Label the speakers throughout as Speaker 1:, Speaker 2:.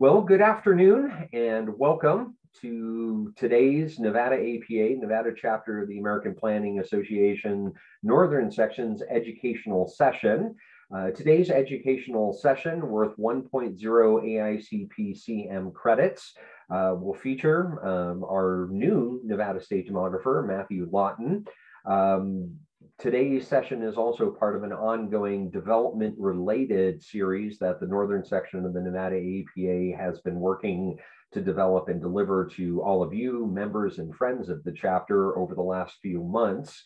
Speaker 1: Well, good afternoon and welcome to today's Nevada APA, Nevada Chapter of the American Planning Association, Northern Section's educational session. Today's educational session, worth 1.0 AICP-CM credits, will feature our new Nevada State Demographer, Matthew Lawton. Today's session is also part of an ongoing development-related series that the Northern Section of the Nevada APA has been working to develop and deliver to all of you, members and friends of the chapter, over the last few months.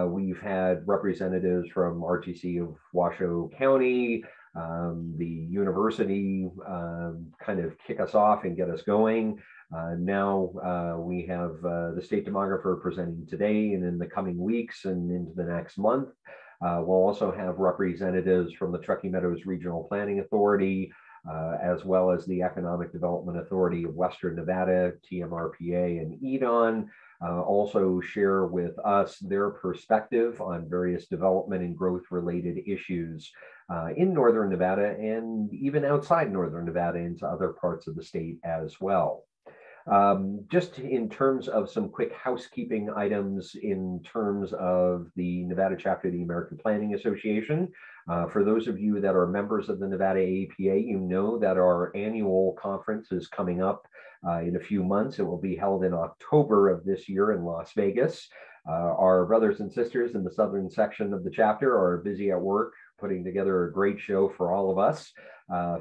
Speaker 1: We've had representatives from RTC of Washoe County, the university kind of kick us off and get us going. Now we have the state demographer presenting today and in the coming weeks and into the next month. We'll also have representatives from the Truckee Meadows Regional Planning Authority, as well as the Economic Development Authority of Western Nevada, TMRPA, and EDON, also share with us their perspective on various development and growth related issues in Northern Nevada and even outside Northern Nevada into other parts of the state as well. Just in terms of some quick housekeeping items in terms of the Nevada chapter of the American Planning Association. For those of you that are members of the Nevada APA, you know that our annual conference is coming up in a few months. It will be held in October of this year in Las Vegas. Our brothers and sisters in the southern section of the chapter are busy at work putting together a great show for all of us,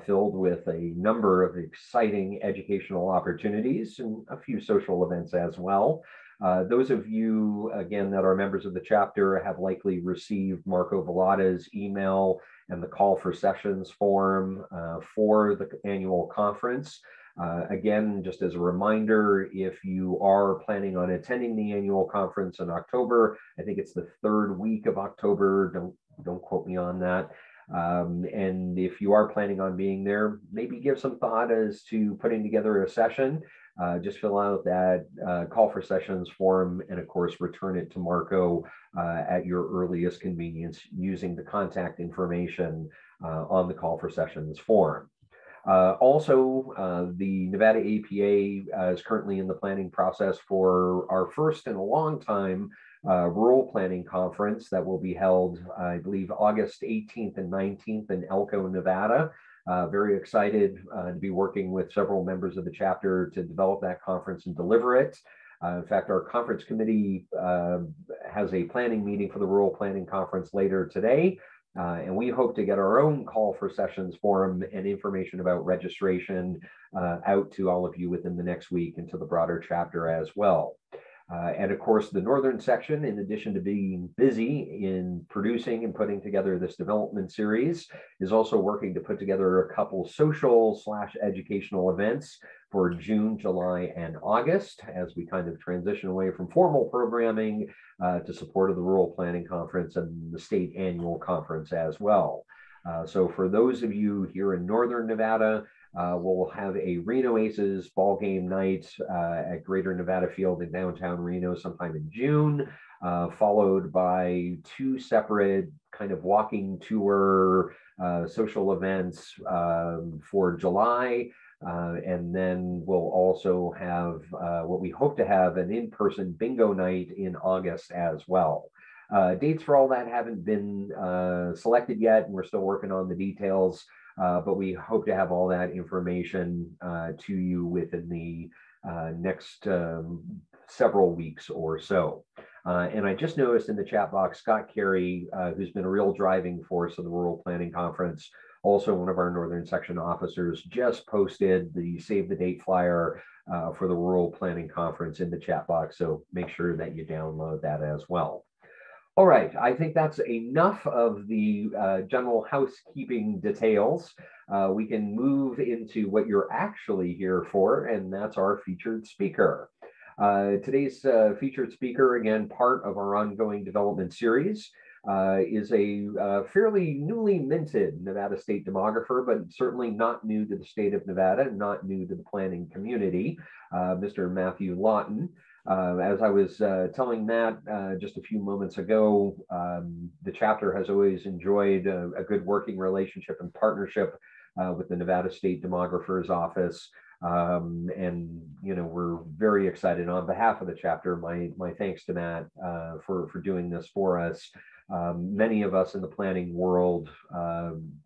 Speaker 1: filled with a number of exciting educational opportunities and a few social events as well. Those of you, again, that are members of the chapter have likely received Marco Vallada's email and the call for sessions form for the annual conference. Again, just as a reminder, if you are planning on attending the annual conference in October, I think it's the third week of October, don't quote me on that. And if you are planning on being there, maybe give some thought as to putting together a session. Just fill out that call for sessions form and of course return it to Marco at your earliest convenience using the contact information on the call for sessions form. Also, the Nevada APA is currently in the planning process for our first in a long time rural planning conference that will be held, I believe, August 18th and 19th in Elko, Nevada. Very excited to be working with several members of the chapter to develop that conference and deliver it. In fact, our conference committee has a planning meeting for the Rural Planning Conference later today. And we hope to get our own call for sessions form and information about registration out to all of you within the next week and to the broader chapter as well. And of course, the Northern Section, in addition to being busy in producing and putting together this development series, is also working to put together a couple social/educational events for June, July, and August as we kind of transition away from formal programming to support of the Rural Planning Conference and the state annual conference as well. So for those of you here in Northern Nevada, we'll have a Reno Aces ball game night at Greater Nevada Field in downtown Reno sometime in June, followed by two separate kind of walking tour social events for July. And then we'll also have what we hope to have an in-person bingo night in August as well. Dates for all that haven't been selected yet, and we're still working on the details. But we hope to have all that information to you within the next several weeks or so. And I just noticed in the chat box, Scott Carey, who's been a real driving force of the Rural Planning Conference, also one of our Northern Section officers, just posted the save the date flyer for the Rural Planning Conference in the chat box. So make sure that you download that as well. All right, I think that's enough of the general housekeeping details. We can move into what you're actually here for, and that's our featured speaker. Today's featured speaker, again, part of our ongoing development series, is a fairly newly minted Nevada State Demographer, but certainly not new to the state of Nevada, not new to the planning community, Mr. Matthew Lawton. As I was telling Matt just a few moments ago, the chapter has always enjoyed a good working relationship and partnership with the Nevada State Demographer's office. And we're very excited on behalf of the chapter. My thanks to Matt for doing this for us. Many of us in the planning world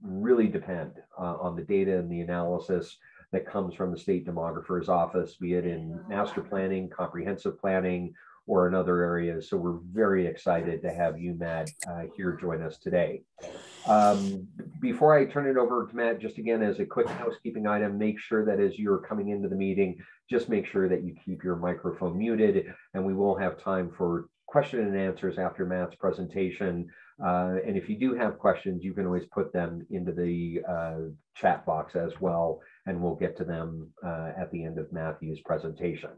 Speaker 1: really depend on the data and the analysis that comes from the State Demographer's office, be it in master planning, comprehensive planning, or in other areas. So we're very excited to have you, Matt, here join us today. Before I turn it over to Matt, just again, as a quick housekeeping item, make sure that as you're coming into the meeting, just make sure that you keep your microphone muted, and we will have time for question and answers after Matt's presentation. And if you do have questions, you can always put them into the chat box as well, and we'll get to them at the end of Matthew's presentation.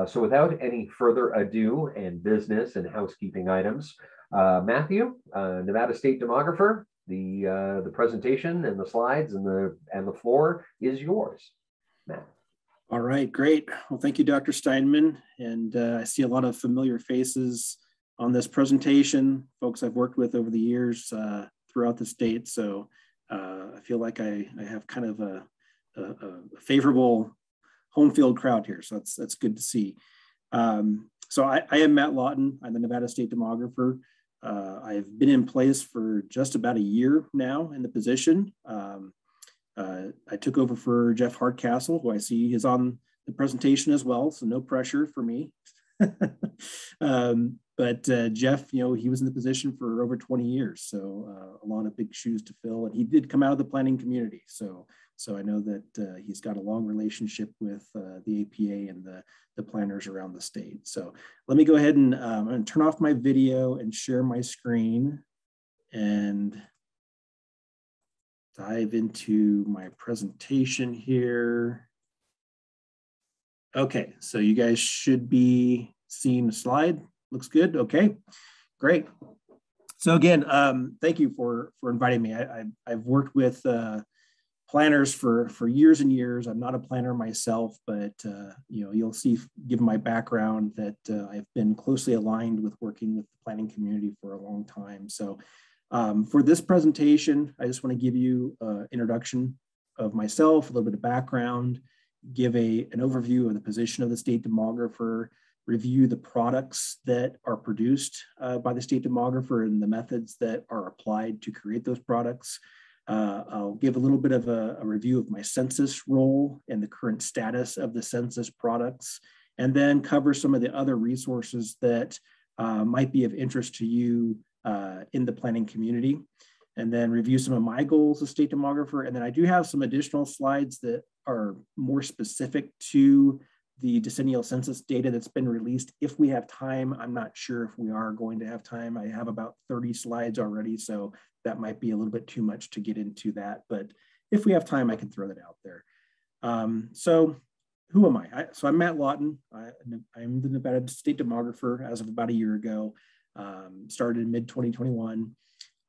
Speaker 1: So without any further ado and business and housekeeping items, Matthew, Nevada State Demographer, the presentation and the slides and the floor is yours, Matt.
Speaker 2: All right, great. Well, thank you, Dr. Steinman. And I see a lot of familiar faces on this presentation, folks I've worked with over the years throughout the state. So I feel like I have kind of a favorable home field crowd here. So that's good to see. So I am Matt Lawton. I'm the Nevada State Demographer. I've been in place for just about a year now in the position. I took over for Jeff Hardcastle, who I see is on the presentation as well, so no pressure for me. But Jeff, he was in the position for over 20 years, so a lot of big shoes to fill, and he did come out of the planning community. So I know that he's got a long relationship with the APA and the planners around the state. So let me go ahead and I'm going to turn off my video and share my screen and dive into my presentation here. Okay, so you guys should be seeing the slide. Looks good. Okay, great. So again, thank you for inviting me. I've worked with planners for years and years. I'm not a planner myself, but you'll see, given my background, that I've been closely aligned with working with the planning community for a long time. So for this presentation, I just want to give you an introduction of myself, a little bit of background, give an overview of the position of the state demographer, review the products that are produced by the state demographer and the methods that are applied to create those products. I'll give a little bit of a review of my census role and the current status of the census products, and then cover some of the other resources that might be of interest to you in the planning community, and then review some of my goals as state demographer. And then I do have some additional slides that are more specific to the decennial census data that's been released. If we have time, I'm not sure if we are going to have time. I have about 30 slides already, so that might be a little bit too much to get into that. But if we have time, I can throw that out there. So who am I? So I'm Matt Lawton. I'm the Nevada State Demographer as of about a year ago. Started in mid-2021.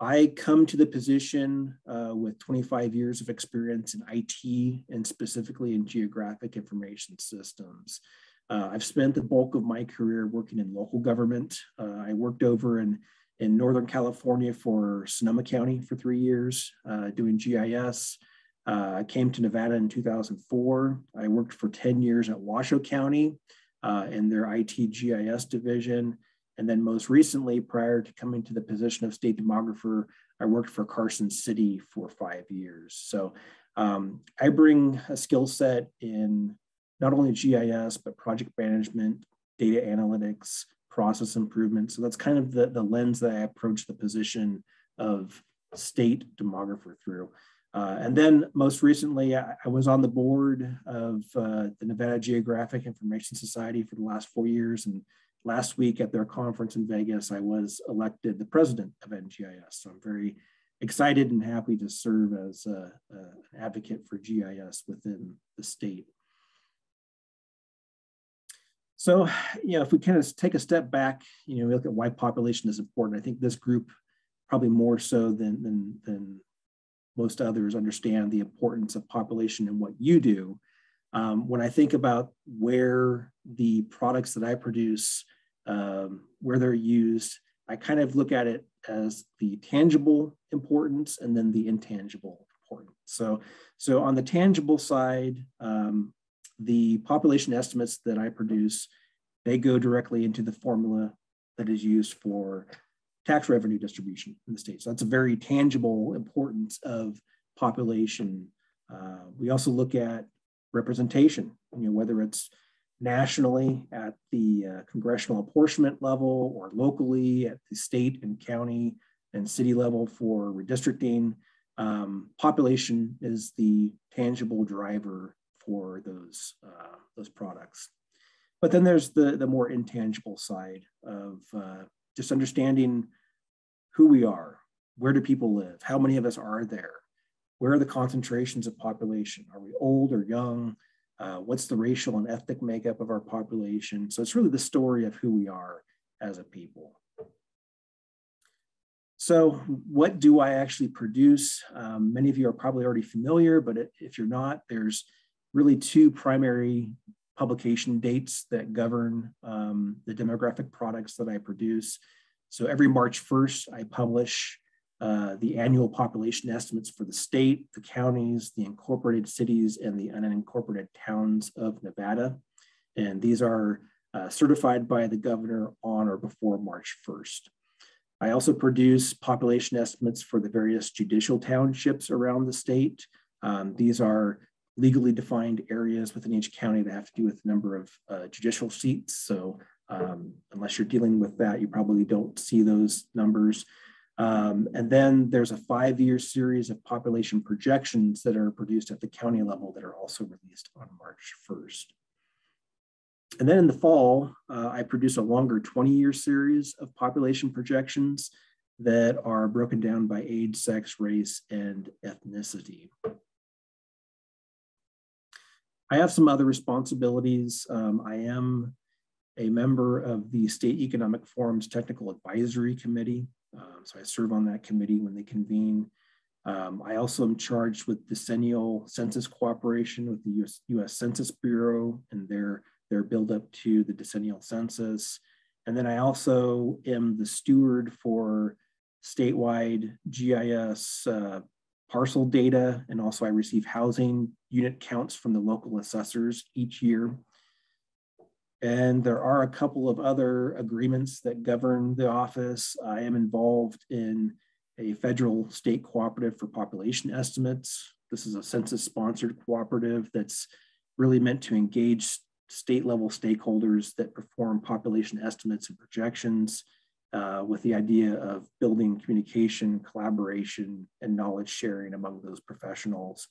Speaker 2: I come to the position with 25 years of experience in IT and specifically in geographic information systems. I've spent the bulk of my career working in local government. I worked over in Northern California for Sonoma County for 3 years, doing GIS. I came to Nevada in 2004. I worked for 10 years at Washoe County in their IT GIS division. And then most recently, prior to coming to the position of state demographer, I worked for Carson City for 5 years. So I bring a skill set in not only GIS, but project management, data analytics, process improvement. So that's kind of the lens that I approach the position of state demographer through. And then most recently, I was on the board of the Nevada Geographic Information Society for the last 4 years. And last week at their conference in Vegas, I was elected the president of NGIS. So I'm very excited and happy to serve as an advocate for GIS within the state. So, if we kind of take a step back, we look at why population is important. I think this group, probably more so than most others, understand the importance of population and what you do. When I think about where the products that I produce, where they're used, I kind of look at it as the tangible importance and then the intangible important. So on the tangible side, the population estimates that I produce, they go directly into the formula that is used for tax revenue distribution in the state. So that's a very tangible importance of population. We also look at representation, whether it's nationally at the congressional apportionment level or locally at the state and county and city level for redistricting. Population is the tangible driver for those products. But then there's the more intangible side of just understanding who we are, where do people live, how many of us are there, where are the concentrations of population, are we old or young, what's the racial and ethnic makeup of our population. So it's really the story of who we are as a people. So what do I actually produce? Many of you are probably already familiar, but if you're not, there's really two primary publication dates that govern the demographic products that I produce. So every March 1st, I publish the annual population estimates for the state, the counties, the incorporated cities, and the unincorporated towns of Nevada. And these are certified by the governor on or before March 1st. I also produce population estimates for the various judicial townships around the state. These are legally defined areas within each county that have to do with the number of judicial seats. So unless you're dealing with that, you probably don't see those numbers. And then there's a 5-year series of population projections that are produced at the county level that are also released on March 1st. And then in the fall, I produce a longer 20-year series of population projections that are broken down by age, sex, race, and ethnicity. I have some other responsibilities. I am a member of the State Economic Forum's Technical Advisory Committee. So I serve on that committee when they convene. I also am charged with decennial census cooperation with the US Census Bureau and their build up to the decennial census. And then I also am the steward for statewide GIS parcel data, and also I receive housing unit counts from the local assessors each year. And there are a couple of other agreements that govern the office. I am involved in a federal state cooperative for population estimates. This is a census-sponsored cooperative that's really meant to engage state-level stakeholders that perform population estimates and projections with the idea of building communication, collaboration, and knowledge sharing among those professionals.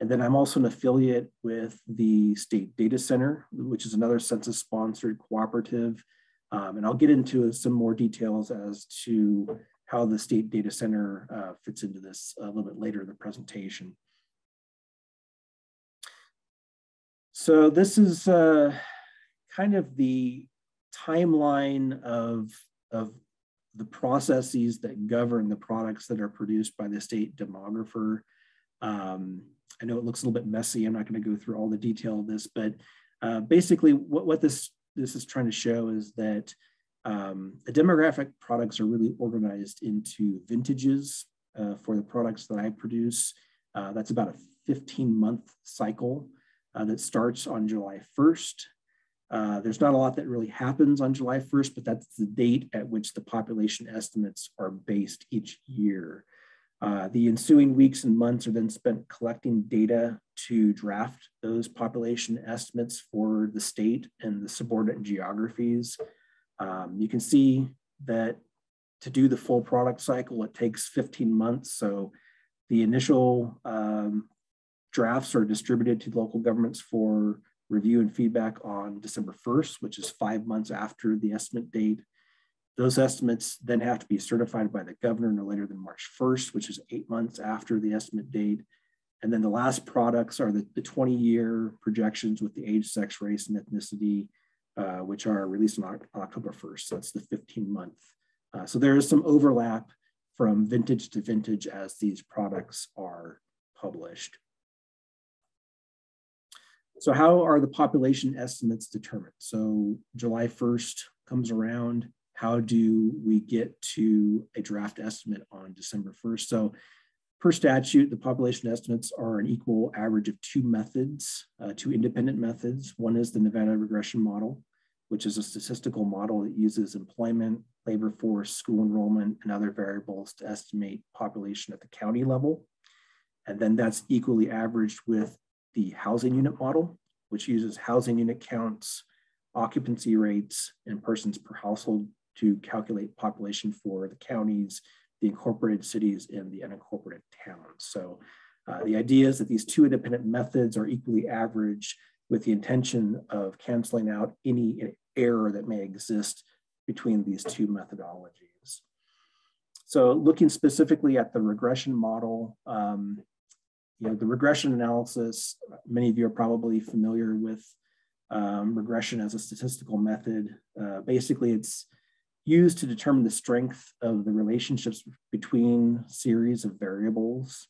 Speaker 2: And then I'm also an affiliate with the State Data Center, which is another census-sponsored cooperative. And I'll get into some more details as to how the State Data Center fits into this a little bit later in the presentation. So this is kind of the timeline of the processes that govern the products that are produced by the State Demographer. I know it looks a little bit messy. I'm not going to go through all the detail of this, but basically what this is trying to show is that the demographic products are really organized into vintages for the products that I produce. That's about a 15-month cycle that starts on July 1st. There's not a lot that really happens on July 1st, but that's the date at which the population estimates are based each year. The ensuing weeks and months are then spent collecting data to draft those population estimates for the state and the subordinate geographies. You can see that to do the full product cycle, it takes 15 months. So the initial drafts are distributed to local governments for review and feedback on December 1st, which is 5 months after the estimate date. Those estimates then have to be certified by the governor no later than March 1st, which is 8 months after the estimate date. And then the last products are the 20-year projections with the age, sex, race, and ethnicity, which are released on October 1st. So that's the 15-month. So there is some overlap from vintage to vintage as these products are published. So how are the population estimates determined? So July 1st comes around. How do we get to a draft estimate on December 1st? So per statute, the population estimates are an equal average of two methods, two independent methods. One is the Nevada Regression Model, which is a statistical model that uses employment, labor force, school enrollment, and other variables to estimate population at the county level. And then that's equally averaged with the housing unit model, which uses housing unit counts, occupancy rates, and persons per household to calculate population for the counties, the incorporated cities, and the unincorporated towns. So the idea is that these two independent methods are equally averaged with the intention of canceling out any error that may exist between these two methodologies. So looking specifically at the regression model, the regression analysis, many of you are probably familiar with regression as a statistical method. Basically, it's used to determine the strength of the relationships between series of variables.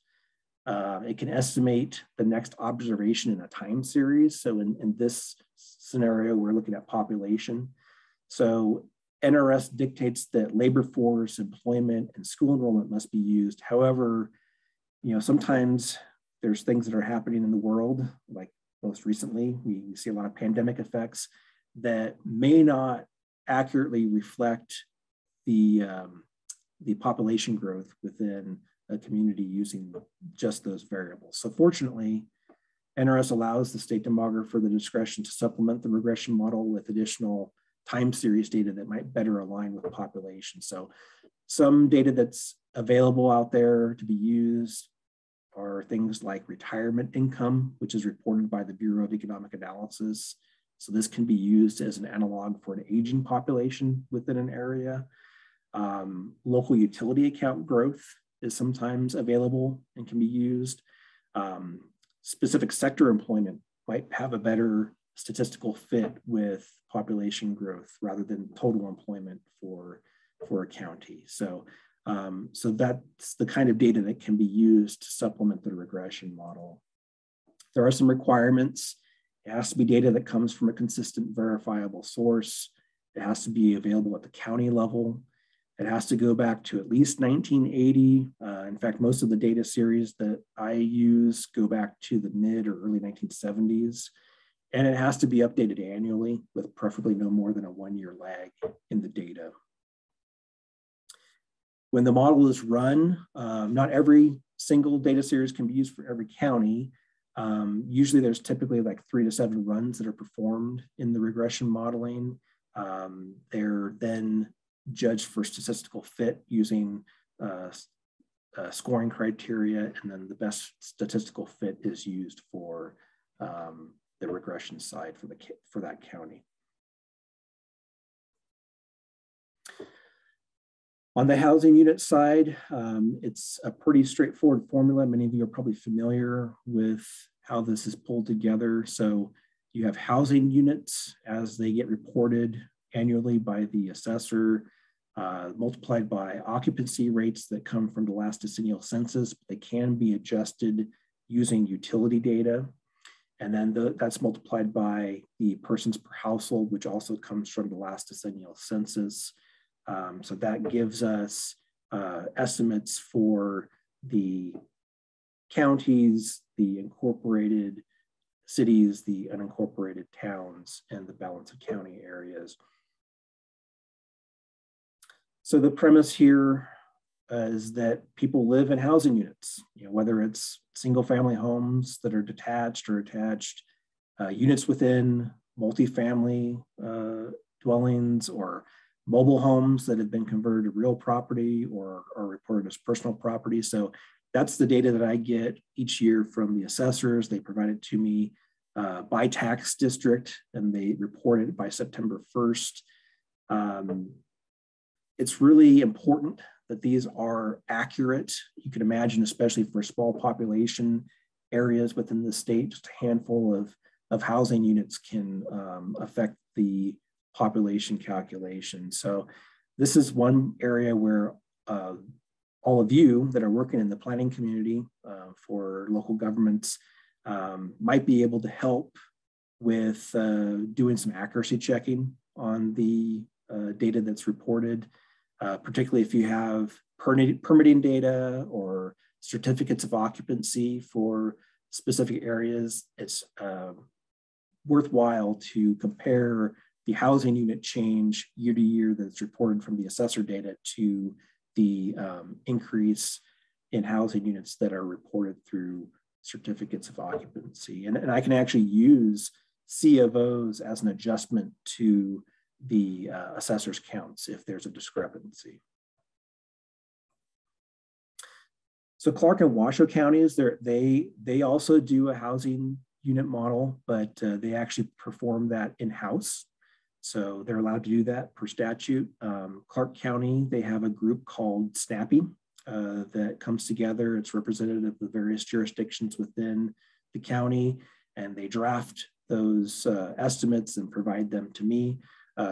Speaker 2: It can estimate the next observation in a time series. So in this scenario, we're looking at population. So NRS dictates that labor force, employment, and school enrollment must be used. However, sometimes there's things that are happening in the world, like most recently, we see a lot of pandemic effects that may not accurately reflect the population growth within a community using just those variables. So fortunately, NRS allows the state demographer the discretion to supplement the regression model with additional time series data that might better align with the population. So some data that's available out there to be used are things like retirement income, which is reported by the Bureau of Economic Analysis. So this can be used as an analog for an aging population within an area. Local utility account growth is sometimes available and can be used. Specific sector employment might have a better statistical fit with population growth rather than total employment for a county. So that's the kind of data that can be used to supplement the regression model. There are some requirements. It has to be data that comes from a consistent, verifiable source. It has to be available at the county level. It has to go back to at least 1980. In fact, most of the data series that I use go back to the mid or early 1970s. And it has to be updated annually with preferably no more than a 1-year lag in the data. When the model is run, not every single data series can be used for every county. Usually there's typically like 3 to 7 runs that are performed in the regression modeling. They're then judged for statistical fit using scoring criteria, and then the best statistical fit is used for the regression side for that county. On the housing unit side, it's a pretty straightforward formula. Many of you are probably familiar with how this is pulled together. So you have housing units as they get reported annually by the assessor, multiplied by occupancy rates that come from the last decennial census. They can be adjusted using utility data. And then that's multiplied by the persons per household, which also comes from the last decennial census. So that gives us estimates for the counties, the incorporated cities, the unincorporated towns, and the balance of county areas. So the premise here is that people live in housing units, whether it's single family homes that are detached or attached, units within multifamily dwellings, or mobile homes that have been converted to real property or are reported as personal property. So that's the data that I get each year from the assessors. They provide it to me by tax district, and they report it by September 1st. It's really important that these are accurate. You can imagine, especially for small population areas within the state, just a handful of housing units can affect the population calculation. So this is one area where all of you that are working in the planning community for local governments might be able to help with doing some accuracy checking on the data that's reported, particularly if you have permitting data or certificates of occupancy for specific areas, it's worthwhile to compare the housing unit change year to year that's reported from the assessor data to the increase in housing units that are reported through certificates of occupancy. And I can actually use C of O's as an adjustment to the assessor's counts if there's a discrepancy. So Clark and Washoe counties, they also do a housing unit model, but they actually perform that in-house. So they're allowed to do that per statute. Clark County, they have a group called SNAPPY that comes together. It's representative of the various jurisdictions within the county, and they draft those estimates and provide them to me.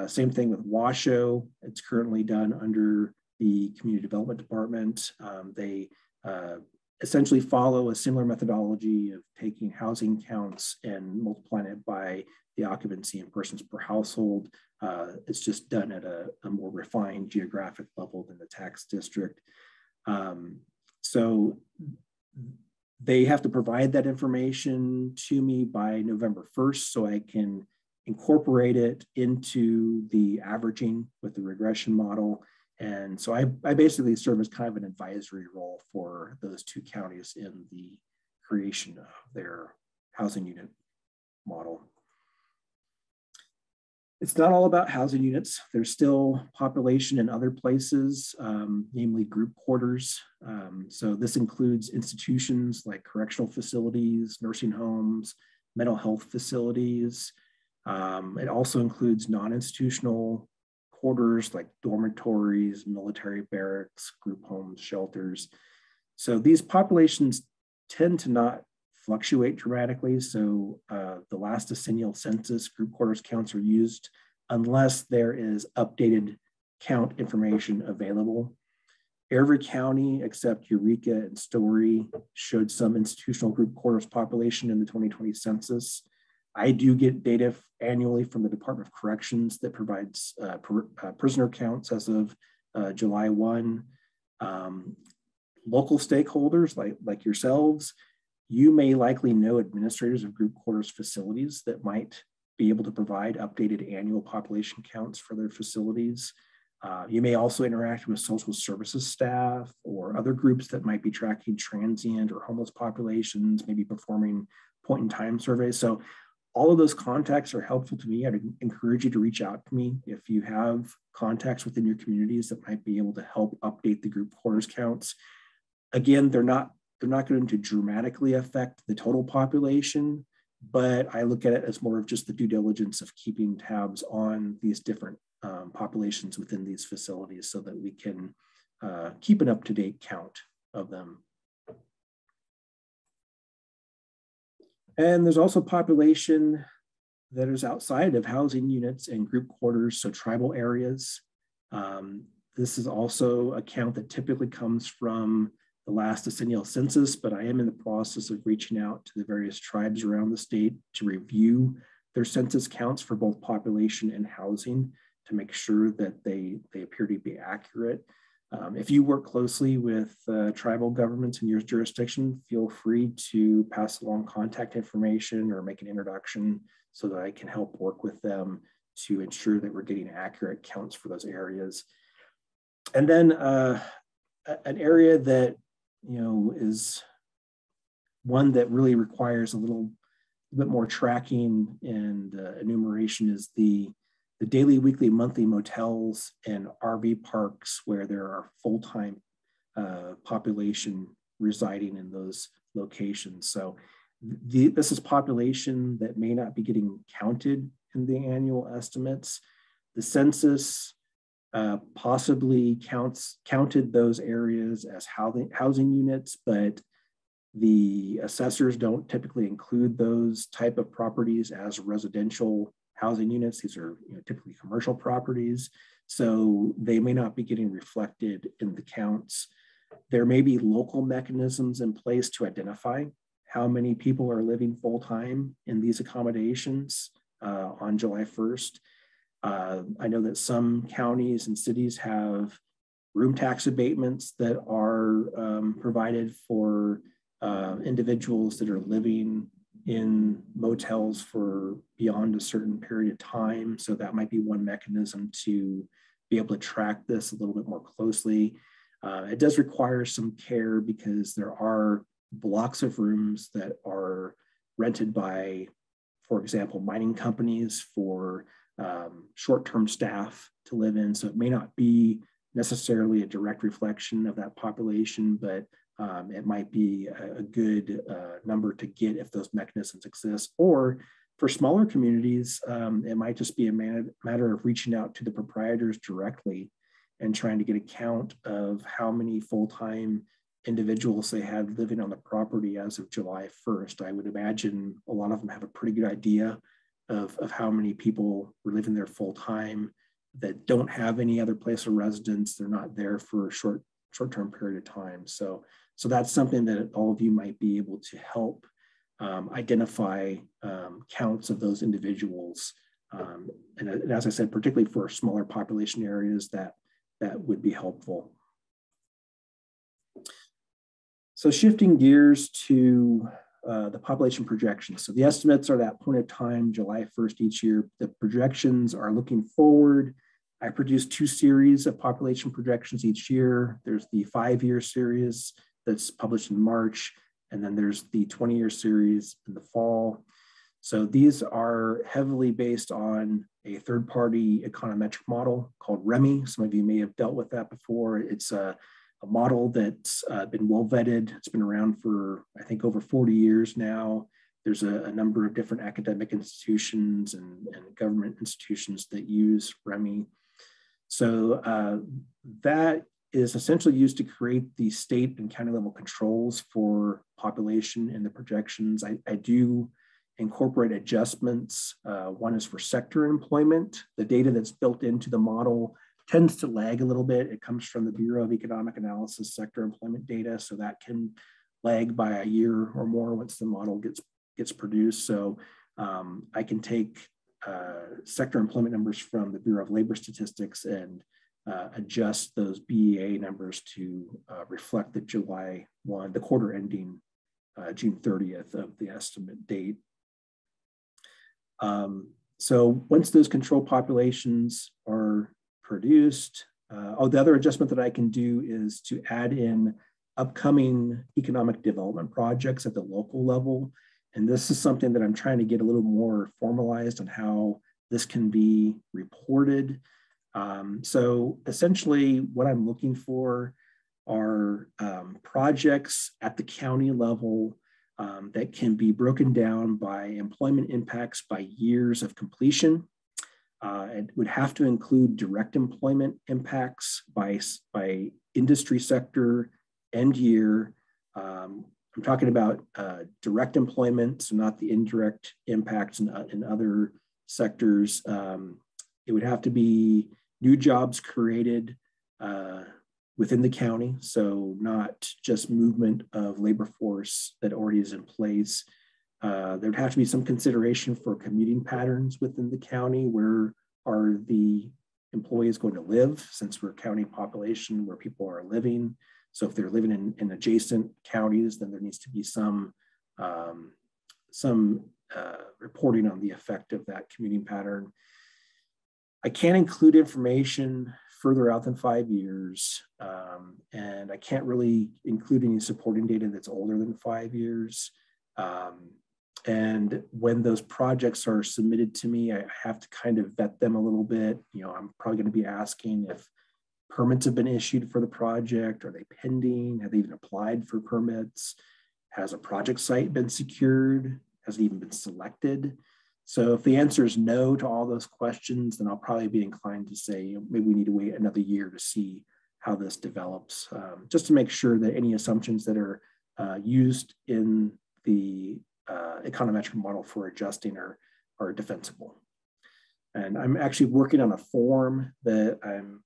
Speaker 2: Same thing with Washoe. It's currently done under the Community Development Department. They essentially follow a similar methodology of taking housing counts and multiplying it by the occupancy in persons per household. It's just done at a more refined geographic level than the tax district. So they have to provide that information to me by November 1st so I can incorporate it into the averaging with the regression model. And so I basically serve as kind of an advisory role for those two counties in the creation of their housing unit model. It's not all about housing units. There's still population in other places, namely group quarters. So this includes institutions like correctional facilities, nursing homes, mental health facilities. It also includes non-institutional quarters like dormitories, military barracks, group homes, shelters. So these populations tend to not fluctuate dramatically. So the last decennial census group quarters counts are used unless there is updated count information available. Every county except Eureka and Story showed some institutional group quarters population in the 2020 census. I do get data annually from the Department of Corrections that provides prisoner counts as of July 1. Local stakeholders like yourselves, you may likely know administrators of group quarters facilities that might be able to provide updated annual population counts for their facilities. You may also interact with social services staff or other groups that might be tracking transient or homeless populations, maybe performing point in time surveys. So all of those contacts are helpful to me. I'd encourage you to reach out to me if you have contacts within your communities that might be able to help update the group quarters counts. Again, they're not going to dramatically affect the total population, but I look at it as more of just the due diligence of keeping tabs on these different populations within these facilities so that we can keep an up-to-date count of them. And there's also population that is outside of housing units and group quarters, so tribal areas. This is also a count that typically comes from the last decennial census, but I am in the process of reaching out to the various tribes around the state to review their census counts for both population and housing to make sure that they appear to be accurate. If you work closely with tribal governments in your jurisdiction, feel free to pass along contact information or make an introduction so that I can help work with them to ensure that we're getting accurate counts for those areas. And then an area that is one that really requires a little bit more tracking and enumeration is the daily, weekly, monthly motels and RV parks where there are full-time population residing in those locations. So this is population that may not be getting counted in the annual estimates. The census possibly counted those areas as housing units, but the assessors don't typically include those type of properties as residential housing units. These are typically commercial properties, so they may not be getting reflected in the counts. There may be local mechanisms in place to identify how many people are living full-time in these accommodations on July 1st. I know that some counties and cities have room tax abatements that are provided for individuals that are living in motels for beyond a certain period of time. So that might be one mechanism to be able to track this a little bit more closely. It does require some care because there are blocks of rooms that are rented by, for example, mining companies for short-term staff to live in. So it may not be necessarily a direct reflection of that population, but it might be a good number to get if those mechanisms exist. Or for smaller communities, it might just be a matter of reaching out to the proprietors directly and trying to get a count of how many full-time individuals they had living on the property as of July 1st. I would imagine a lot of them have a pretty good idea of how many people were living there full-time that don't have any other place of residence. They're not there for a short-term period of time. So that's something that all of you might be able to help identify counts of those individuals. And as I said, particularly for smaller population areas, that would be helpful. So shifting gears to the population projections. So the estimates are that point of time, July 1st each year. The projections are looking forward. I produce 2 series of population projections each year. There's the 5-year series that's published in March, and then there's the 20-year series in the fall. So these are heavily based on a third-party econometric model called REMI. Some of you may have dealt with that before. It's a model that's been well vetted. It's been around for, I think, over 40 years now. There's a number of different academic institutions and government institutions that use REMI. So that is essentially used to create the state and county level controls for population in the projections. I do incorporate adjustments. One is for sector employment. The data that's built into the model tends to lag a little bit. It comes from the Bureau of Economic Analysis sector employment data, so that can lag by a year or more once the model gets produced. So I can take sector employment numbers from the Bureau of Labor Statistics and adjust those BEA numbers to reflect the July 1, the quarter ending June 30th of the estimate date. So once those control populations are produced, the other adjustment that I can do is to add in upcoming economic development projects at the local level. And this is something that I'm trying to get a little more formalized on how this can be reported. So essentially what I'm looking for are projects at the county level that can be broken down by employment impacts by years of completion. It would have to include direct employment impacts by industry sector and year. I'm talking about direct employment, so not the indirect impacts in other sectors. It would have to be new jobs created within the county, so not just movement of labor force that already is in place. There'd have to be some consideration for commuting patterns within the county. Where are the employees going to live, since we're a county population where people are living? So if they're living in adjacent counties, then there needs to be some reporting on the effect of that commuting pattern. I can't include information further out than 5 years, and I can't really include any supporting data that's older than 5 years. And when those projects are submitted to me, I have to kind of vet them a little bit. You know, I'm probably going to be asking if permits have been issued for the project. Are they pending? Have they even applied for permits? Has a project site been secured? Has it even been selected? So if the answer is no to all those questions, then I'll probably be inclined to say maybe we need to wait another year to see how this develops, just to make sure that any assumptions that are used in the econometric model for adjusting are defensible. And I'm actually working on a form that I'm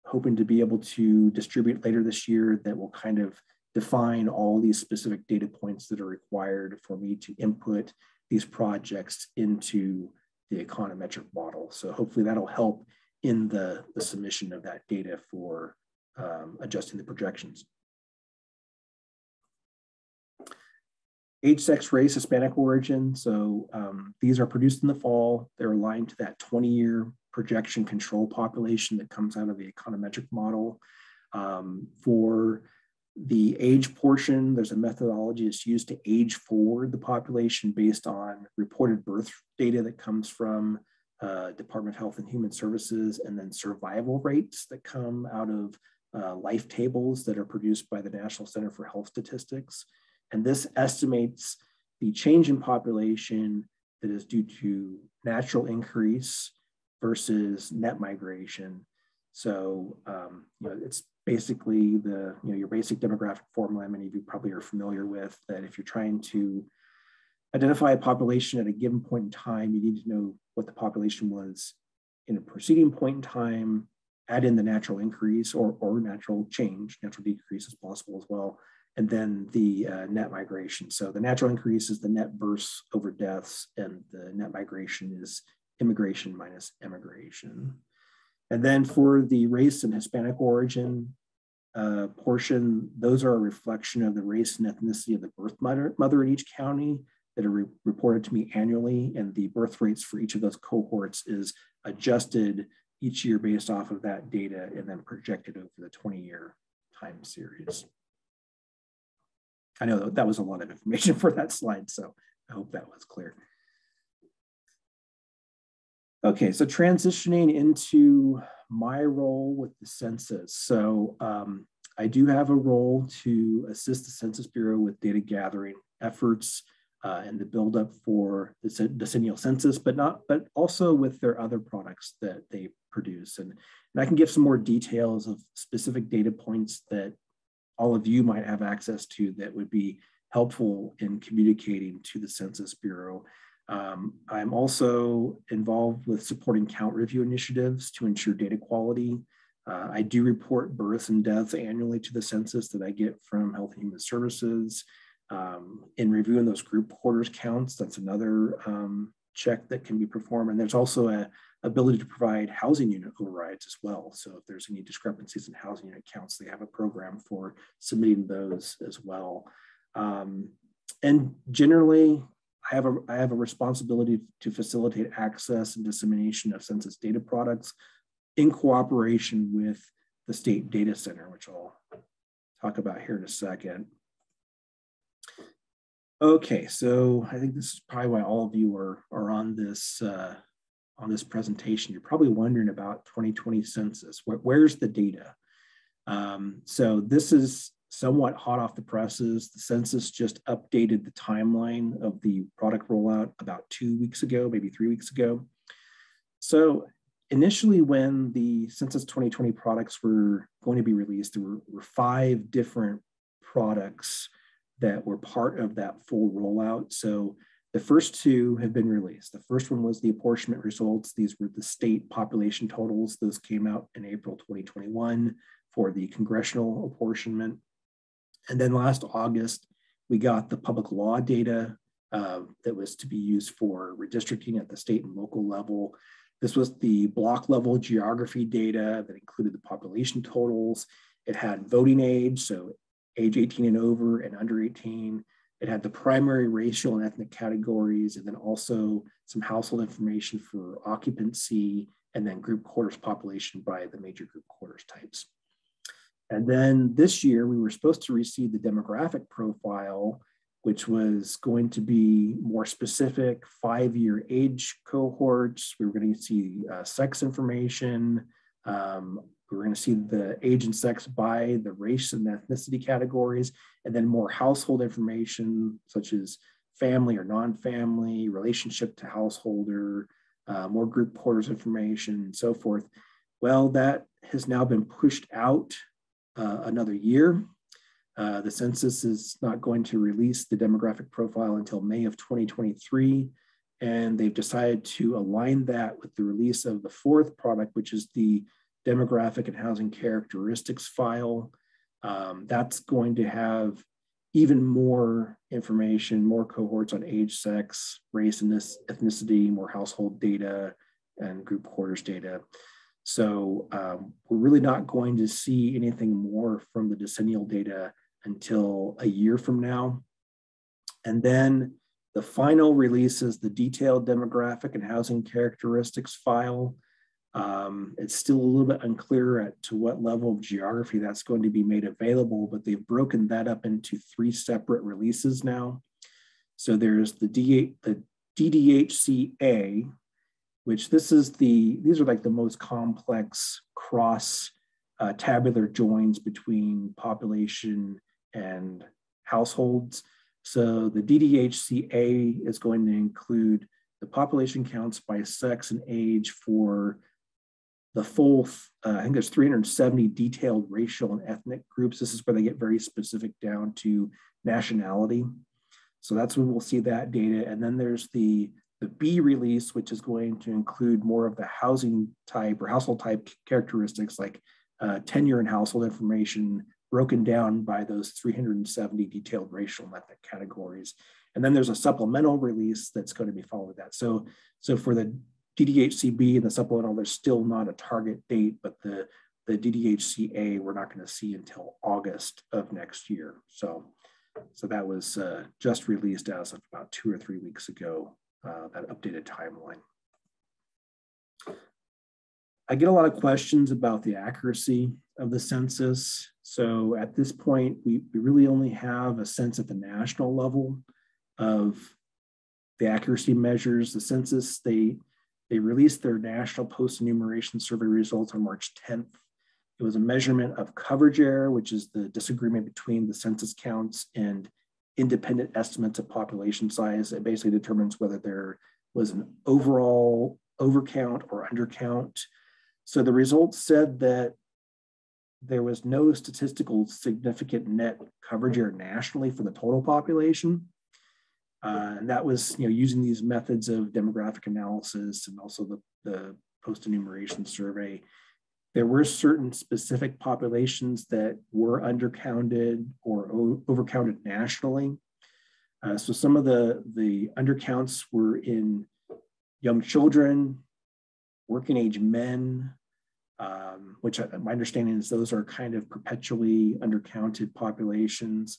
Speaker 2: hoping to be able to distribute later this year that will kind of define all these specific data points that are required for me to input these projects into the econometric model. So hopefully that'll help in the submission of that data for adjusting the projections. Age, sex, race, Hispanic origin. So these are produced in the fall. They're aligned to that 20-year projection control population that comes out of the econometric model. For the age portion, there's a methodology that's used to age forward the population based on reported birth data that comes from Department of Health and Human Services, and then survival rates that come out of life tables that are produced by the National Center for Health Statistics. And this estimates the change in population that is due to natural increase versus net migration. So it's basically the your basic demographic formula. Many of you probably are familiar with that. If you're trying to identify a population at a given point in time, you need to know what the population was in a preceding point in time, add in the natural increase or natural change, natural decrease is possible as well, and then the net migration. So the natural increase is the net births over deaths, and the net migration is immigration minus emigration. And then for the race and Hispanic origin portion, those are a reflection of the race and ethnicity of the birth mother in each county that are reported to me annually, and the birth rates for each of those cohorts is adjusted each year based off of that data and then projected over the 20-year time series. I know that was a lot of information for that slide, so I hope that was clear. Okay, so transitioning into my role with the census. So I do have a role to assist the Census Bureau with data gathering efforts and the buildup for the decennial census, but also with their other products that they produce. And I can give some more details of specific data points that all of you might have access to that would be helpful in communicating to the Census Bureau. I'm also involved with supporting count review initiatives to ensure data quality. I do report births and deaths annually to the census that I get from Health and Human Services. In reviewing those group quarters counts, that's another check that can be performed. And there's also an ability to provide housing unit overrides as well. So if there's any discrepancies in housing unit counts, they have a program for submitting those as well. And generally, I have a responsibility to facilitate access and dissemination of census data products in cooperation with the State Data Center, which I'll talk about here in a second. Okay, so I think this is probably why all of you are on this presentation. You're probably wondering about 2020 census. Where's the data? So this is somewhat hot off the presses. The census just updated the timeline of the product rollout about 2 weeks ago, maybe 3 weeks ago. So initially, when the Census 2020 products were going to be released, there were 5 different products that were part of that full rollout. So the first 2 have been released. The first one was the apportionment results. These were the state population totals. Those came out in April 2021 for the congressional apportionment. And then last August, we got the public law data that was to be used for redistricting at the state and local level. This was the block level geography data that included the population totals. It had voting age, so age 18 and over and under 18. It had the primary racial and ethnic categories, and then also some household information for occupancy, and then group quarters population by the major group quarters types. And then this year, we were supposed to receive the demographic profile, which was going to be more specific 5-year age cohorts. We were going to see sex information. We were going to see the age and sex by the race and ethnicity categories, and then more household information, such as family or non-family, relationship to householder, more group quarters information, and so forth. Well, that has now been pushed out another year. The census is not going to release the demographic profile until May of 2023. And they've decided to align that with the release of the 4th product, which is the demographic and housing characteristics file. That's going to have even more information, more cohorts on age, sex, race, and ethnicity, more household data, and group quarters data. So we're really not going to see anything more from the decennial data until a year from now. And then the final release is the detailed demographic and housing characteristics file. It's still a little bit unclear to what level of geography that's going to be made available, but they've broken that up into 3 separate releases now. So there's the DDHCA, which these are like the most complex cross tabular joins between population and households. So the DDHCA is going to include the population counts by sex and age for the full, I think there's 370 detailed racial and ethnic groups. This is where they get very specific down to nationality. So that's when we'll see that data. And then there's the B release, which is going to include more of the housing type or household type characteristics like tenure and household information broken down by those 370 detailed racial and ethnic categories. And then there's a supplemental release that's going to be following that. So for the DDHCB and the supplemental, there's still not a target date, but the DDHCA we're not going to see until August of next year. So that was just released as of about 2 or 3 weeks ago, that updated timeline. I get a lot of questions about the accuracy of the census. So at this point, we really only have a sense at the national level of the accuracy measures. The census, they released their national post-enumeration survey results on March 10th. It was a measurement of coverage error, which is the disagreement between the census counts and independent estimates of population size. It basically determines whether there was an overall overcount or undercount. So the results said that there was no statistical significant net coverage error nationally for the total population. And that was, using these methods of demographic analysis and also the post-enumeration survey. There were certain specific populations that were undercounted or overcounted nationally. So some of the undercounts were in young children, working age men, which my understanding is those are kind of perpetually undercounted populations.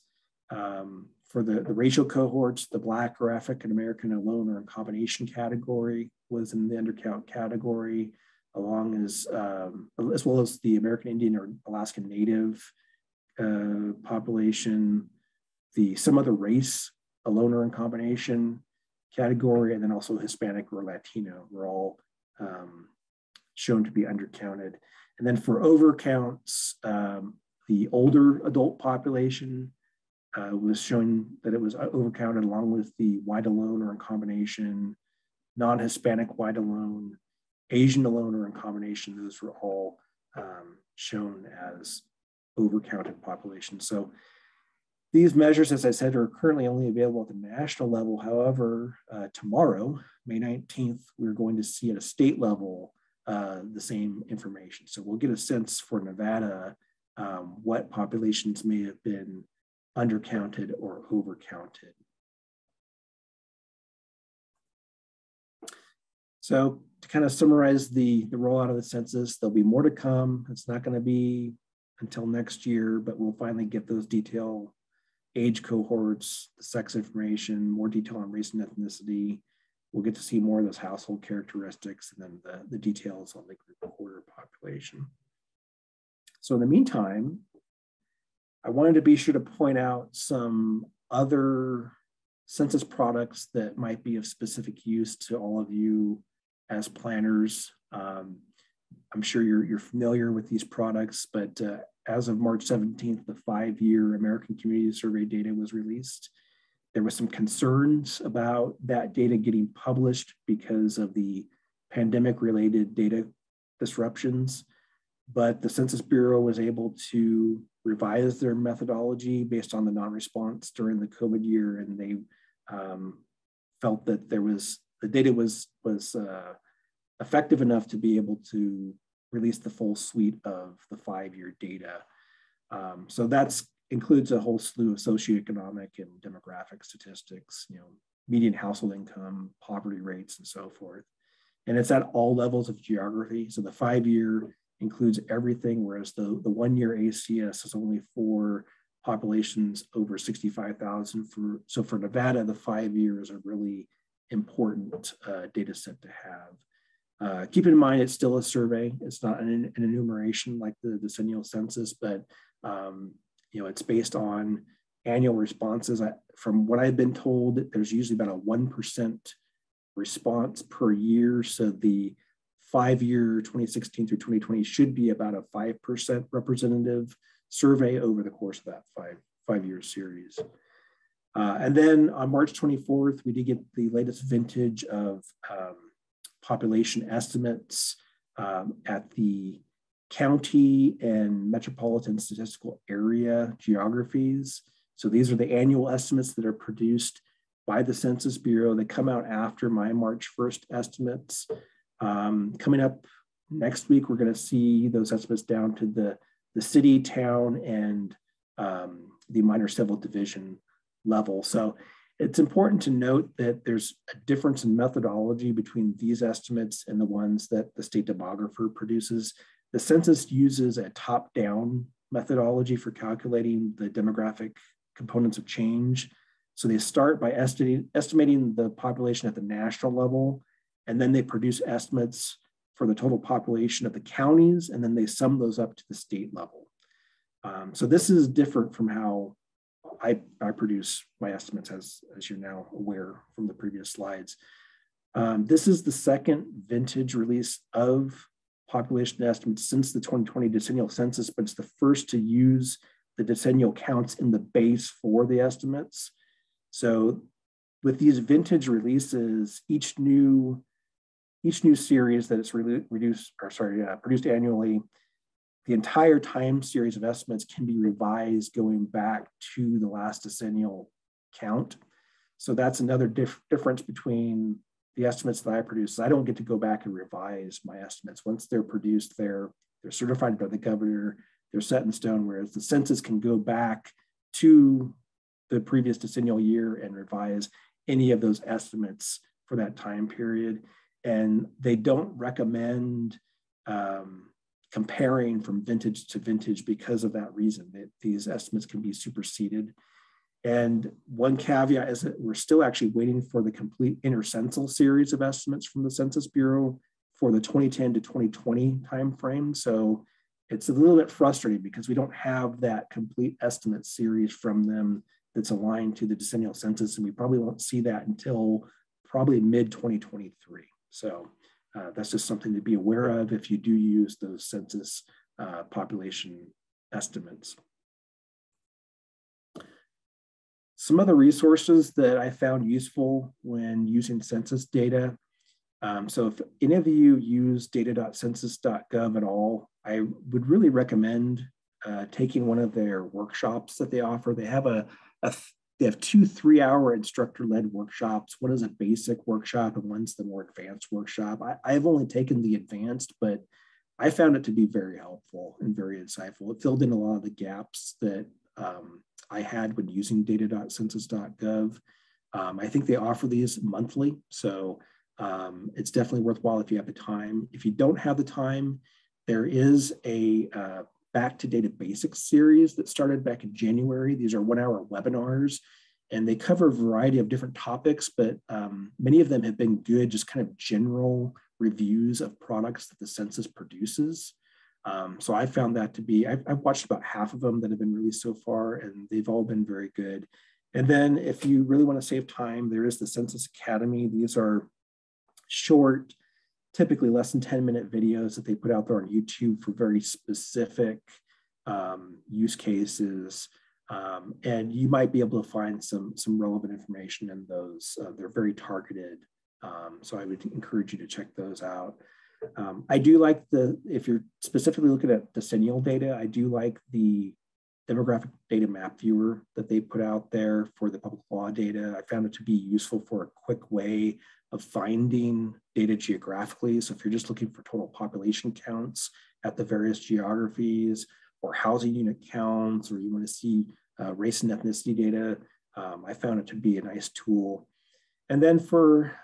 Speaker 2: For the racial cohorts, the Black or African American alone or in combination category was in the undercount category, along as well as the American Indian or Alaskan Native population, some other race alone or in combination category, and then also Hispanic or Latino were all shown to be undercounted. And then for overcounts, the older adult population was shown that it was overcounted along with the white alone or in combination, non-Hispanic white alone, Asian alone or in combination. Those were all shown as overcounted populations. So these measures, as I said, are currently only available at the national level. However, tomorrow, May 19th, we're going to see at a state level the same information. So we'll get a sense for Nevada what populations may have been undercounted or overcounted. So to kind of summarize the rollout of the census, there'll be more to come. It's not going to be until next year, but we'll finally get those detailed age cohorts, the sex information, more detail on race and ethnicity. We'll get to see more of those household characteristics and then the details on the group order population. So in the meantime, I wanted to be sure to point out some other census products that might be of specific use to all of you as planners. I'm sure you're familiar with these products, but as of March 17th, the 5-year American Community Survey data was released. There was some concerns about that data getting published because of the pandemic-related data disruptions, but the Census Bureau was able to revise their methodology based on the non-response during the COVID year, and they felt that the data was effective enough to be able to release the full suite of the 5-year data. So that includes a whole slew of socioeconomic and demographic statistics, median household income, poverty rates, and so forth. And it's at all levels of geography. So the 5-year includes everything, whereas the 1-year ACS is only for populations over 65,000. So for Nevada, the 5 years are really important data set to have. Keep in mind, it's still a survey. It's not an enumeration like the decennial census, but it's based on annual responses. From what I've been told, there's usually about a 1% response per year. So the 5-year 2016 through 2020 should be about a 5% representative survey over the course of that five-year series. And then on March 24th, we did get the latest vintage of population estimates at the county and metropolitan statistical area geographies. So these are the annual estimates that are produced by the Census Bureau. They come out after my March 1st estimates. Coming up next week, we're going to see those estimates down to the city, town, and the minor civil division level. So it's important to note that there's a difference in methodology between these estimates and the ones that the state demographer produces. The census uses a top-down methodology for calculating the demographic components of change. So they start by estimating the population at the national level, and then they produce estimates for the total population of the counties, and then they sum those up to the state level. So this is different from how I produce my estimates, as you're now aware from the previous slides. This is the second vintage release of population estimates since the 2020 decennial census, but it's the first to use the decennial counts in the base for the estimates. So with these vintage releases, each new series that is produced annually, the entire time series of estimates can be revised going back to the last decennial count. So that's another difference between the estimates that I produce. I don't get to go back and revise my estimates. Once they're produced, they're certified by the governor, they're set in stone, whereas the census can go back to the previous decennial year and revise any of those estimates for that time period. And they don't recommend comparing from vintage to vintage because of that reason, that these estimates can be superseded. And one caveat is that we're still actually waiting for the complete intercensal series of estimates from the Census Bureau for the 2010 to 2020 timeframe. So it's a little bit frustrating because we don't have that complete estimate series from them that's aligned to the decennial census, and we probably won't see that until probably mid-2023. So that's just something to be aware of if you do use those census population estimates. Some other resources that I found useful when using census data. So if any of you use data.census.gov at all, I would really recommend taking one of their workshops that they offer. They have they have 2 3-hour instructor-led workshops. One is a basic workshop and one's the more advanced workshop. I've only taken the advanced, but I found it to be very helpful and very insightful. It filled in a lot of the gaps that I had when using data.census.gov. I think they offer these monthly, so it's definitely worthwhile if you have the time. If you don't have the time, there is a Back to Data Basics series that started back in January. These are 1-hour webinars, and they cover a variety of different topics, but many of them have been good, just kind of general reviews of products that the census produces. So I found that to be, I've watched about half of them that have been released so far, and they've all been very good. And then if you really want to save time, there is the Census Academy. These are short, typically less than 10-minute videos that they put out there on YouTube for very specific use cases. And you might be able to find some relevant information in those. They're very targeted. So I would encourage you to check those out. I do like if you're specifically looking at decennial data, I do like the demographic data map viewer that they put out there for the public law data. I found it to be useful for a quick way of finding data geographically. So if you're just looking for total population counts at the various geographies, or housing unit counts, or you want to see race and ethnicity data, I found it to be a nice tool. And then for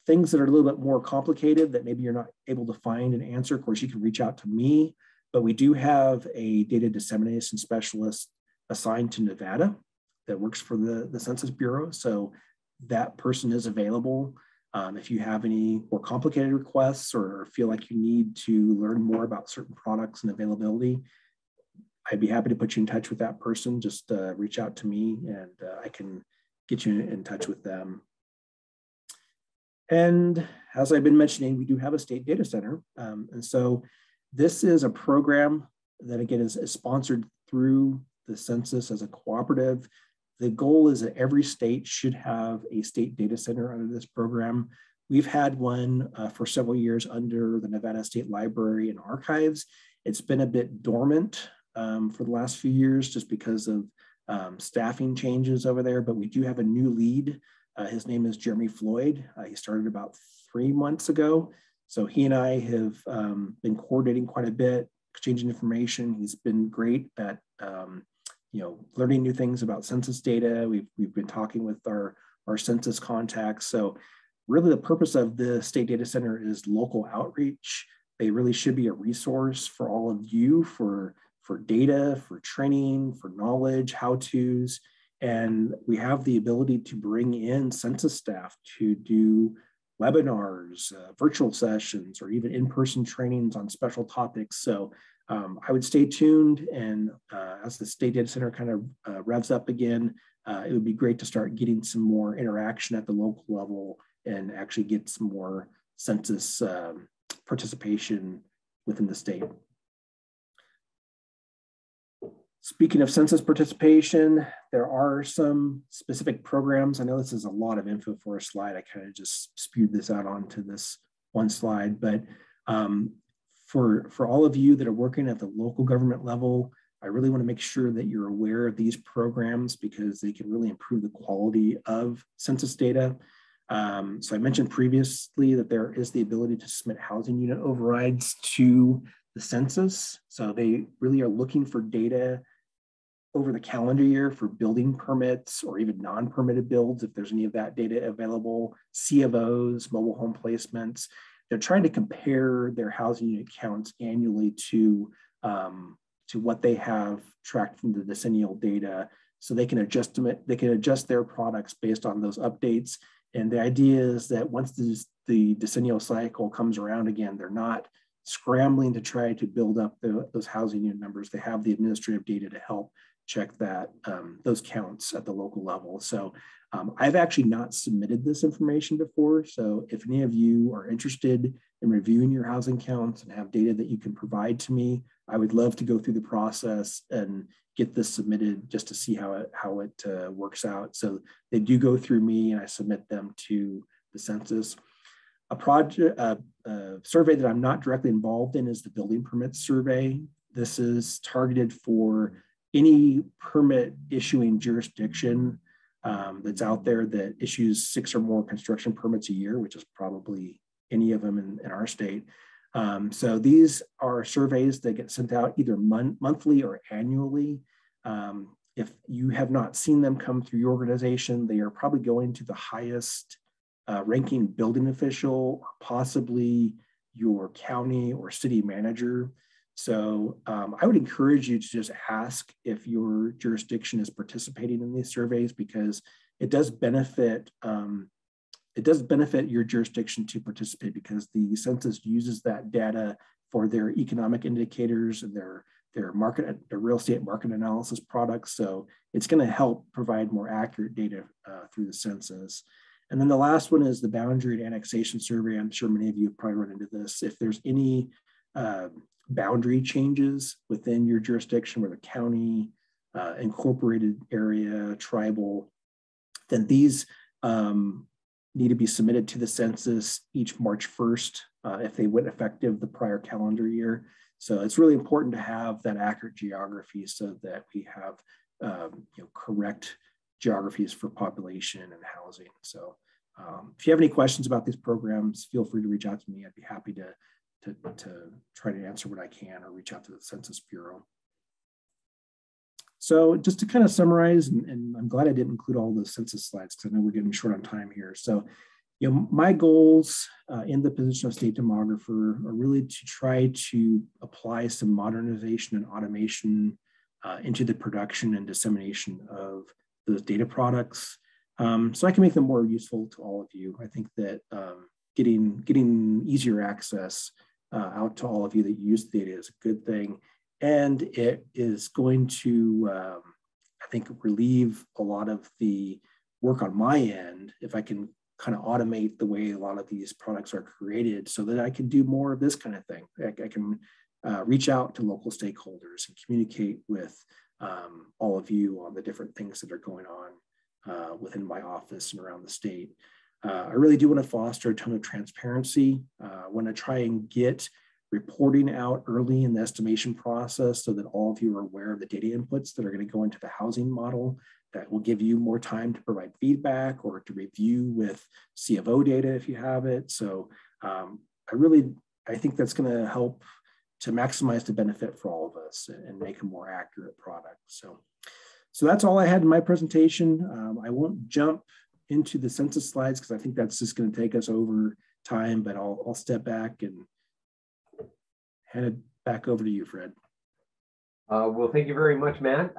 Speaker 2: things that are a little bit more complicated that maybe you're not able to find an answer, of course, you can reach out to me, but we do have a data dissemination specialist assigned to Nevada that works for the Census Bureau. So that person is available. If you have any more complicated requests or feel like you need to learn more about certain products and availability, I'd be happy to put you in touch with that person. Just reach out to me and I can get you in touch with them. And as I've been mentioning, we do have a state data center. And so this is a program that, again, is sponsored through the census as a cooperative. The goal is that every state should have a state data center under this program. We've had one for several years under the Nevada State Library and Archives. It's been a bit dormant for the last few years just because of staffing changes over there, but we do have a new lead. His name is Jeremy Floyd. He started about 3 months ago. So he and I have been coordinating quite a bit, exchanging information. He's been great at learning new things about census data. We've been talking with our census contacts. So really the purpose of the state data center is local outreach. They really should be a resource for all of you for data, for training, for knowledge, how-tos. And we have the ability to bring in census staff to do webinars, virtual sessions, or even in-person trainings on special topics. So I would stay tuned, and as the state data center kind of revs up again, it would be great to start getting some more interaction at the local level and actually get some more census participation within the state. Speaking of census participation, there are some specific programs. I know this is a lot of info for a slide. I kind of just spewed this out onto this one slide, but for all of you that are working at the local government level, I really want to make sure that you're aware of these programs because they can really improve the quality of census data. So I mentioned previously that there is the ability to submit housing unit overrides to the census. So they really are looking for data over the calendar year for building permits or even non-permitted builds, if there's any of that data available, C of Os, mobile home placements. They're trying to compare their housing unit counts annually to what they have tracked from the decennial data, so they can adjust their products based on those updates. And the idea is that once the decennial cycle comes around again, they're not scrambling to try to build up those housing unit numbers. They have the administrative data to help check that those counts at the local level. So I've actually not submitted this information before. So if any of you are interested in reviewing your housing counts and have data that you can provide to me, I would love to go through the process and get this submitted just to see how it works out. So they do go through me and I submit them to the census. A survey that I'm not directly involved in is the building permit survey. This is targeted for any permit issuing jurisdiction that's out there that issues 6 or more construction permits a year, which is probably any of them in our state. So these are surveys that get sent out either monthly or annually. If you have not seen them come through your organization, they are probably going to the highest ranking building official, or possibly your county or city manager. So I would encourage you to just ask if your jurisdiction is participating in these surveys, because it does benefit your jurisdiction to participate, because the census uses that data for their economic indicators and their real estate market analysis products. So it's going to help provide more accurate data through the census. And then the last one is the boundary and annexation survey. I'm sure many of you have probably run into this. If there's any boundary changes within your jurisdiction, whether county, incorporated area, tribal, then these need to be submitted to the census each March 1st if they went effective the prior calendar year. So it's really important to have that accurate geography so that we have correct geographies for population and housing. So if you have any questions about these programs, feel free to reach out to me. I'd be happy to try to answer what I can, or reach out to the Census Bureau. So just to kind of summarize, and I'm glad I didn't include all the census slides because I know we're getting short on time here. So My goals in the position of state demographer are really to try to apply some modernization and automation into the production and dissemination of those data products, so I can make them more useful to all of you. I think that getting easier access out to all of you that use the data is a good thing, and it is going to, I think, relieve a lot of the work on my end if I can kind of automate the way a lot of these products are created, so that I can do more of this kind of thing. I can reach out to local stakeholders and communicate with all of you on the different things that are going on within my office and around the state. I really do want to foster a ton of transparency. I want to try and get reporting out early in the estimation process so that all of you are aware of the data inputs that are going to go into the housing model. That will give you more time to provide feedback or to review with CFO data if you have it. So I think that's going to help to maximize the benefit for all of us and make a more accurate product. So that's all I had in my presentation. I won't jump into the census slides because I think that's just going to take us over time, but I'll step back and hand it back over to you, Fred.
Speaker 1: Well, thank you very much, Matt.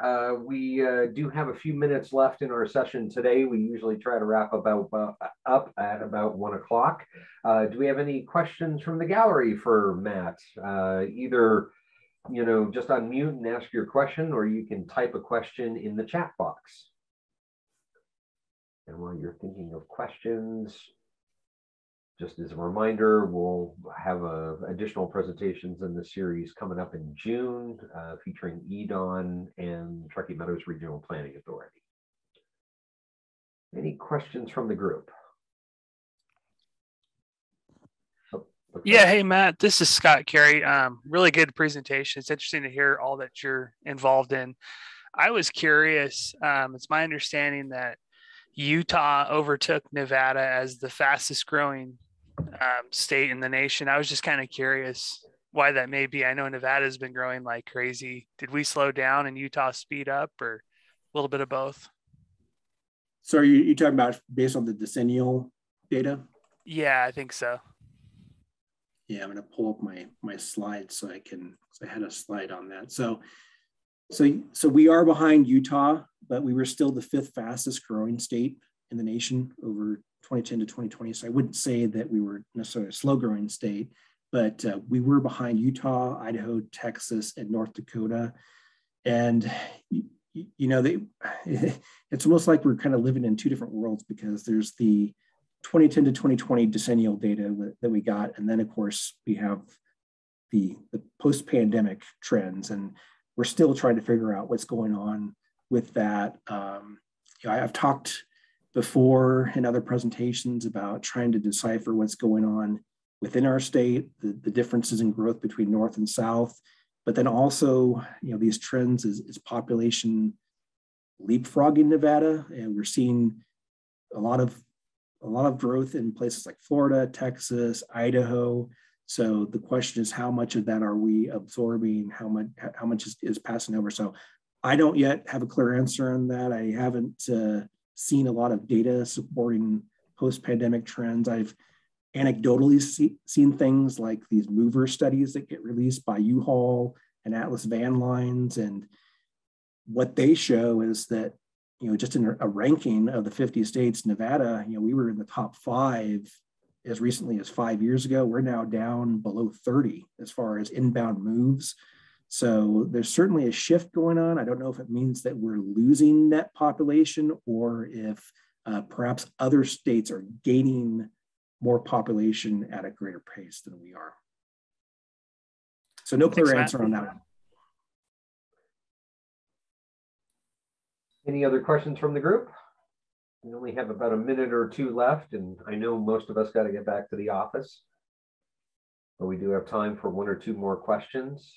Speaker 1: We do have a few minutes left in our session today. We usually try to wrap up at about 1 o'clock. Do we have any questions from the gallery for Matt? Either, just unmute and ask your question, or you can type a question in the chat box. And while you're thinking of questions, just as a reminder, we'll have additional presentations in the series coming up in June, featuring EDON and Truckee Meadows Regional Planning Authority. Any questions from the group?
Speaker 3: Yeah, hey, Matt, this is Scott Carey. Really good presentation. It's interesting to hear all that you're involved in. I was curious, it's my understanding that Utah overtook Nevada as the fastest growing state in the nation. I was just kind of curious why that may be. I know Nevada has been growing like crazy. Did we slow down and Utah speed up, or a little bit of both?
Speaker 2: So are you talking about based on the decennial data?
Speaker 3: Yeah, I think so.
Speaker 2: Yeah, I'm going to pull up my slides so I had a slide on that. So we are behind Utah, but we were still the 5th fastest growing state in the nation over 2010 to 2020. So I wouldn't say that we were necessarily a slow growing state, but we were behind Utah, Idaho, Texas, and North Dakota. And, it's almost like we're kind of living in two different worlds, because there's the 2010 to 2020 decennial data that we got. And then of course we have the post-pandemic trends, and we're still trying to figure out what's going on with that. I've talked before in other presentations about trying to decipher what's going on within our state, the differences in growth between North and South, but then also, these trends is population leapfrogging Nevada, and we're seeing a lot of growth in places like Florida, Texas, Idaho. So the question is, how much of that are we absorbing? How much is passing over? So I don't yet have a clear answer on that. I haven't seen a lot of data supporting post-pandemic trends. I've anecdotally seen things like these mover studies that get released by U-Haul and Atlas Van Lines. And what they show is that, just in a ranking of the 50 states, Nevada, we were in the top 5 as recently as 5 years ago. We're now down below 30 as far as inbound moves. So there's certainly a shift going on. I don't know if it means that we're losing net population, or if perhaps other states are gaining more population at a greater pace than we are. So no clear answer on that one.
Speaker 1: Any other questions from the group? We only have about a minute or two left, and I know most of us got to get back to the office, but we do have time for 1 or 2 more questions.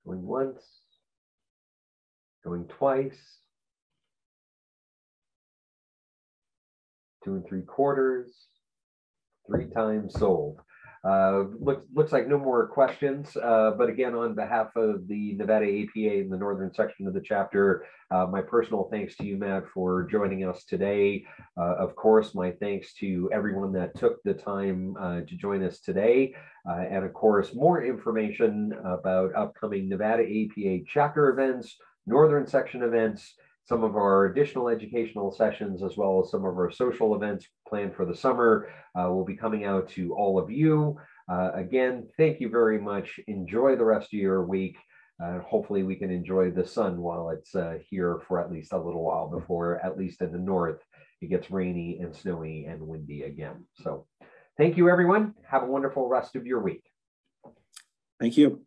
Speaker 1: Going once, going twice, 2 3/4, 3 times sold. Looks like no more questions, but again, on behalf of the Nevada APA in the northern section of the chapter, my personal thanks to you, Matt, for joining us today. Of course, my thanks to everyone that took the time to join us today. And of course, more information about upcoming Nevada APA chapter events, northern section events, some of our additional educational sessions, as well as some of our social events planned for the summer will be coming out to all of you. Again, thank you very much. Enjoy the rest of your week. Hopefully we can enjoy the sun while it's here for at least a little while before, at least in the north, it gets rainy and snowy and windy again. So thank you, everyone. Have a wonderful rest of your week.
Speaker 2: Thank you.